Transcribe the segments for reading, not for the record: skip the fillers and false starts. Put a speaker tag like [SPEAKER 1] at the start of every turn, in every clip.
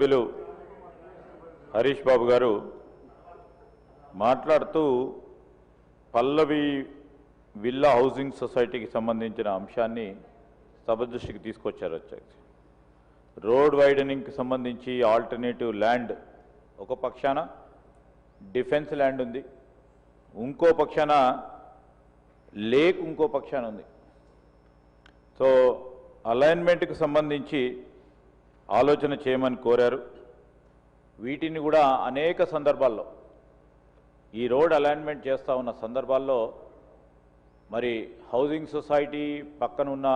[SPEAKER 1] సభ్యులు హరీష్ బాబు గారు మాట్లాడుతూ పల్లవి విల్లా హౌసింగ్ సొసైటీకి సంబంధించిన అంశాన్ని సభ దృష్టికి తీసుకొచ్చారు. రోడ్ వైడనింగ్కి సంబంధించి ఆల్టర్నేటివ్ ల్యాండ్ ఒక పక్షాన డిఫెన్స్ ల్యాండ్ ఉంది, ఇంకో పక్షాన లేక్ ఇంకో పక్షాన ఉంది. సో అలైన్మెంట్కి సంబంధించి ఆలోచన చేయమని కోరారు. వీటిని కూడా అనేక సందర్భాల్లో ఈ రోడ్ అలైన్మెంట్ చేస్తూ ఉన్న సందర్భాల్లో మరి హౌసింగ్ సొసైటీ పక్కన ఉన్న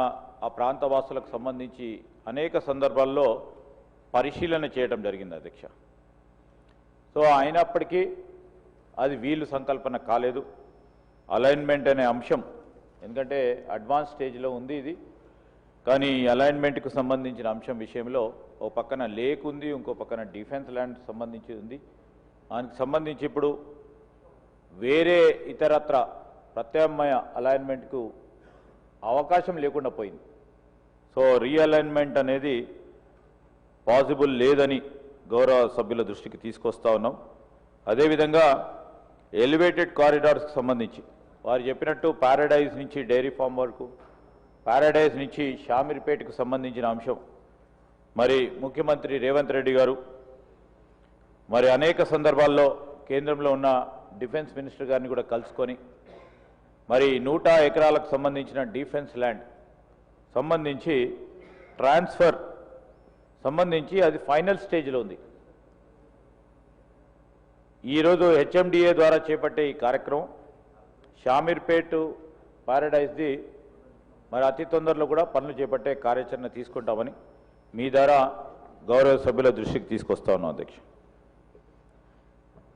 [SPEAKER 1] ఆ ప్రాంత వాసులకు సంబంధించి అనేక సందర్భాల్లో పరిశీలన చేయడం జరిగింది అధ్యక్ష. సో అయినప్పటికీ అది వీళ్ళు సంకల్పన కాలేదు. అలైన్మెంట్ అనే అంశం ఎందుకంటే అడ్వాన్స్ స్టేజ్లో ఉంది ఇది, కానీ అలైన్మెంట్కు సంబంధించిన అంశం విషయంలో ఓ పక్కన లేక్ ఉంది, ఇంకో పక్కన డిఫెన్స్ ల్యాండ్ సంబంధించి ఉంది. దానికి సంబంధించి ఇప్పుడు వేరే ఇతరత్ర ప్రత్యామ్నాయ అలైన్మెంట్కు అవకాశం లేకుండా పోయింది. సో రీఅలైన్మెంట్ అనేది పాసిబుల్ లేదని గౌరవ సభ్యుల దృష్టికి తీసుకొస్తా ఉన్నాం. అదేవిధంగా ఎలివేటెడ్ కారిడార్స్కి సంబంధించి వారు చెప్పినట్టు ప్యారడైజ్ నుంచి డైరీ ఫామ్ వరకు, ప్యారడైజ్ నుంచి షామీర్పేటకు సంబంధించిన అంశం మరి ముఖ్యమంత్రి రేవంత్ రెడ్డి గారు మరి అనేక సందర్భాల్లో కేంద్రంలో ఉన్న డిఫెన్స్ మినిస్టర్ గారిని కూడా కలుసుకొని మరి 100 ఎకరాలకు సంబంధించిన డిఫెన్స్ ల్యాండ్ సంబంధించి ట్రాన్స్ఫర్ సంబంధించి అది ఫైనల్ స్టేజ్లో ఉంది. ఈరోజు హెచ్ఎండిఏ ద్వారా చేపట్టే ఈ కార్యక్రమం షామీర్పేట్ ప్యారడైజ్ది మరి అతి తొందరలో కూడా పనులు చేపట్టే కార్యాచరణ తీసుకుంటామని మీ ద్వారా గౌరవ సభ్యుల దృష్టికి తీసుకొస్తా ఉన్నాం అధ్యక్ష.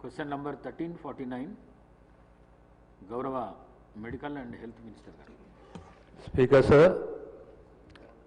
[SPEAKER 2] క్వశ్చన్ నంబర్ 1349 గౌరవ మెడికల్ అండ్ హెల్త్ మినిస్టర్ గారు.
[SPEAKER 3] Speaker sir,